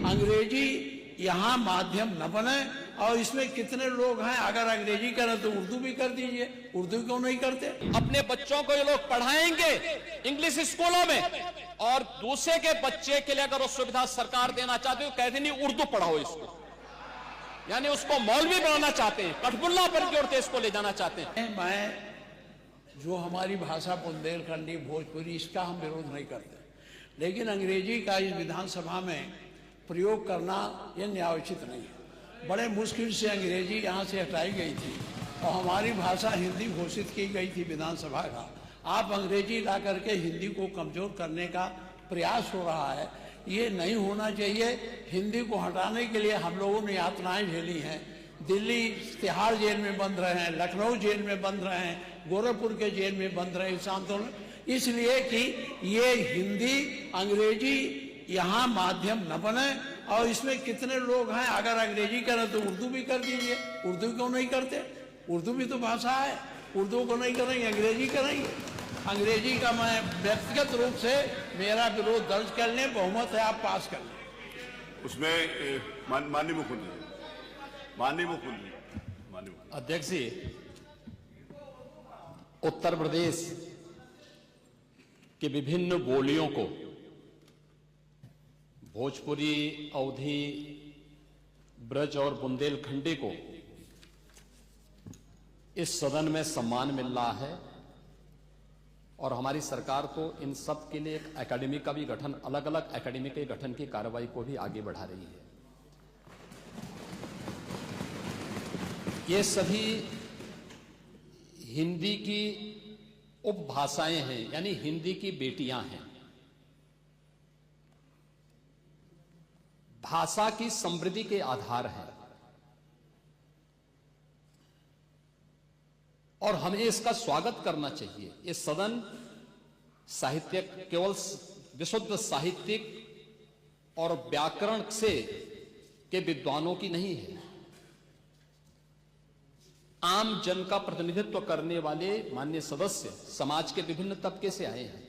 अंग्रेजी यहाँ माध्यम न बने। और इसमें कितने लोग हैं, अगर अंग्रेजी करें तो उर्दू भी कर दीजिए, उर्दू क्यों नहीं करते? अपने बच्चों को ये लोग पढ़ाएंगे इंग्लिश स्कूलों में, और दूसरे के बच्चे के लिए अगर वो सुविधा सरकार देना चाहते हो, कहते नहीं उर्दू पढ़ाओ इसको, यानी उसको मौलवी बनाना चाहते हैं, कठपुल्ला पर जोड़ते इसको ले जाना चाहते हैं। मैं जो हमारी भाषा बुंदेलखंडी भोजपुरी, इसका हम विरोध नहीं करते, लेकिन अंग्रेजी का इस विधानसभा में प्रयोग करना यह न्यायोचित नहीं है। बड़े मुश्किल से अंग्रेजी यहाँ से हटाई गई थी और हमारी भाषा हिंदी घोषित की गई थी विधानसभा का। आप अंग्रेजी ला करके हिंदी को कमजोर करने का प्रयास हो रहा है, ये नहीं होना चाहिए। हिंदी को हटाने के लिए हम लोगों ने यातनाएं झेली हैं। दिल्ली तिहाड़ जेल में बंद रहे हैं, लखनऊ जेल में बंद रहे हैं, गोरखपुर के जेल में बंद रहे इस आंदोलन, इसलिए कि ये हिंदी अंग्रेजी यहाँ माध्यम न बने। और इसमें कितने लोग हैं, अगर अंग्रेजी करें तो उर्दू भी कर दीजिए, उर्दू क्यों नहीं करते? उर्दू भी तो भाषा है, उर्दू को नहीं करेंगे, अंग्रेजी करेंगे। अंग्रेजी का मैं व्यक्तिगत रूप से मेरा विरोध दर्ज कर लें, बहुमत है आप पास कर लें। उसमें माननीय मुख्यमंत्री अध्यक्ष जी, उत्तर प्रदेश के विभिन्न बोलियों को, भोजपुरी, अवधी, ब्रज और बुंदेलखंडी को इस सदन में सम्मान मिल रहा है, और हमारी सरकार तो इन सब के लिए एक एकेडमी का भी गठन, अलग अलग एकेडमी के गठन की कार्रवाई को भी आगे बढ़ा रही है। ये सभी हिंदी की उपभाषाएं हैं, यानी हिंदी की बेटियां हैं। भाषा की समृद्धि के आधार है, और हमें इसका स्वागत करना चाहिए। ये सदन साहित्य केवल विशुद्ध साहित्यिक और व्याकरण से के विद्वानों की नहीं है, आम जन का प्रतिनिधित्व करने वाले माननीय सदस्य समाज के विभिन्न तबके से आए हैं।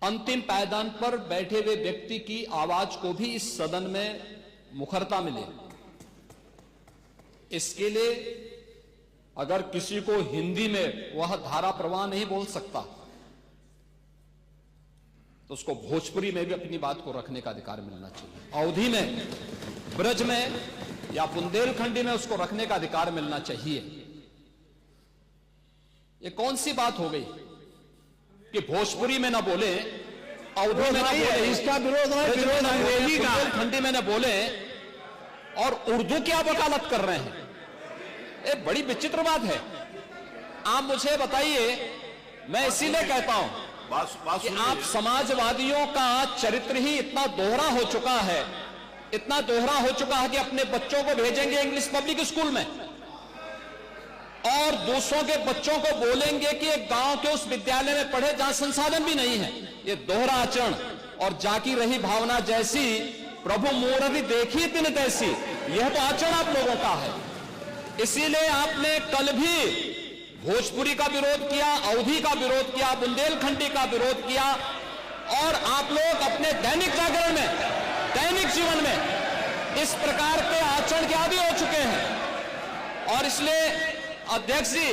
अंतिम पायदान पर बैठे हुए व्यक्ति की आवाज को भी इस सदन में मुखरता मिले, इसके लिए अगर किसी को हिंदी में वह धारा प्रवाह नहीं बोल सकता, तो उसको भोजपुरी में भी अपनी बात को रखने का अधिकार मिलना चाहिए, अवधी में, ब्रज में या बुंदेलखंडी में उसको रखने का अधिकार मिलना चाहिए। ये कौन सी बात हो गई कि भोजपुरी में ना बोले, अवधी में ना बोले, इसका विरोध अंग्रेजी का, बुंदेलखंडी में ना बोले, और उर्दू की आप वकालत कर रहे हैं। ये बड़ी विचित्र बात है। आप मुझे बताइए, मैं इसीलिए कहता हूं कि आप समाजवादियों का चरित्र ही इतना दोहरा हो चुका है, इतना दोहरा हो चुका है कि अपने बच्चों को भेजेंगे इंग्लिश पब्लिक स्कूल में और दूसरों के बच्चों को बोलेंगे कि एक गांव के उस विद्यालय में पढ़े जहां संसाधन भी नहीं है। ये दोहरा आचरण और जाकी रही भावना जैसी प्रभु मूर्ति देखी तिन तैसी, यह तो आचरण आप लोगों का है। इसीलिए आपने कल भी भोजपुरी का विरोध किया, अवधी का विरोध किया, बुंदेलखंडी का विरोध किया, और आप लोग अपने दैनिक जागरण में, दैनिक जीवन में इस प्रकार के आचरण के आदी हो चुके हैं। और इसलिए अध्यक्ष जी,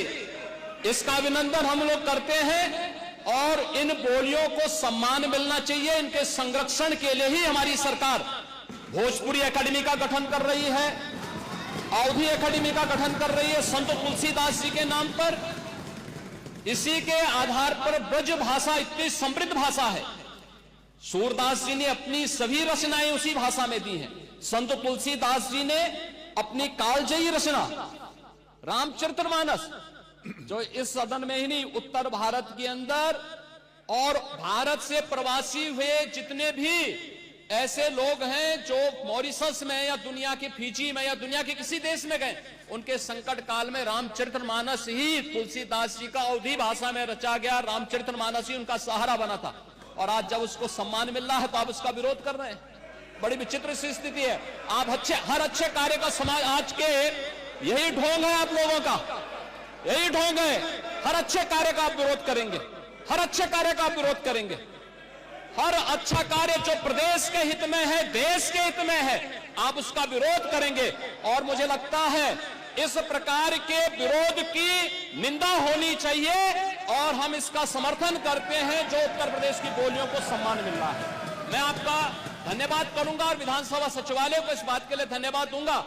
इसका अभिनंदन हम लोग करते हैं, और इन बोलियों को सम्मान मिलना चाहिए। इनके संरक्षण के लिए ही हमारी सरकार भोजपुरी एकेडमी का गठन कर रही है, अवधी एकेडमी का गठन कर रही है संत तुलसीदास जी के नाम पर। इसी के आधार पर ब्रज भाषा इतनी समृद्ध भाषा है। सूरदास जी ने अपनी सभी रचनाएं उसी भाषा में दी हैं। संत तुलसीदास जी ने अपनी कालजयी रचना रामचरितमानस, जो इस सदन में ही नहीं, उत्तर भारत के अंदर और भारत से प्रवासी हुए जितने भी ऐसे लोग हैं जो मॉरिशस में या दुनिया के फिजी में या दुनिया के किसी देश में गए, उनके संकट काल में रामचरितमानस ही तुलसीदास जी का अवधी भाषा में रचा गया रामचरितमानस ही उनका सहारा बना था। और आज जब उसको सम्मान मिल रहा है तो आप उसका विरोध कर रहे हैं। बड़ी विचित्र सी स्थिति है। आप हर अच्छे कार्य का समाज, आज के यही ढोंग है आप लोगों का, यही ढोंग है। हर अच्छे कार्य का आप विरोध करेंगे, हर अच्छे कार्य का आप विरोध करेंगे। हर अच्छा कार्य जो प्रदेश के हित में है, देश के हित में है, आप उसका विरोध करेंगे। और मुझे लगता है इस प्रकार के विरोध की निंदा होनी चाहिए और हम इसका समर्थन करते हैं जो उत्तर प्रदेश की बोलियों को सम्मान मिल रहा है। मैं आपका धन्यवाद करूंगा और विधानसभा सचिवालय को इस बात के लिए धन्यवाद दूंगा।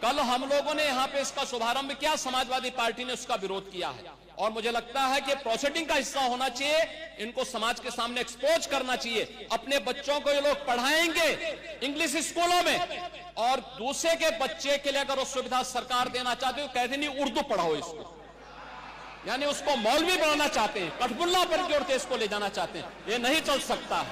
कल हम लोगों ने यहां पे इसका शुभारंभ किया, समाजवादी पार्टी ने उसका विरोध किया है और मुझे लगता है कि प्रोसीडिंग का हिस्सा होना चाहिए, इनको समाज के सामने एक्सपोज करना चाहिए। अपने बच्चों को ये लोग पढ़ाएंगे इंग्लिश स्कूलों में और दूसरे के बच्चे के लिए अगर वो सुविधा सरकार देना चाहते हो, कहते नहीं उर्दू पढ़ाओ इसको, यानी उसको मौलवी बनाना चाहते हैं, कठपुल्ला पर की ओर देश को ले जाना चाहते हैं। ये नहीं चल सकता।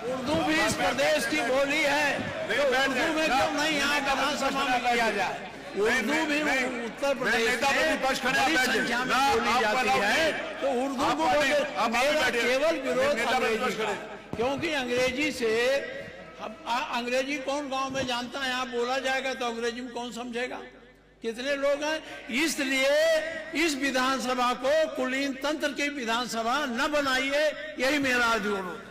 उर्दू भी इस प्रदेश की बोली है, तो उर्दू में क्यों नहीं यहाँ विधानसभा में किया जाए? उर्दू भी उत्तर प्रदेश में बड़ी संख्या में बोली जाती है, तो उर्दू को मेरा केवल विरोध अंग्रेजी का, क्योंकि अंग्रेजी से अंग्रेजी कौन गांव में जानता है? यहाँ बोला जाएगा तो अंग्रेजी में कौन समझेगा? कितने लोग हैं? इसलिए इस विधानसभा को कुलीन तंत्र की विधानसभा न बनाइए, यही मेरा अनुरोध।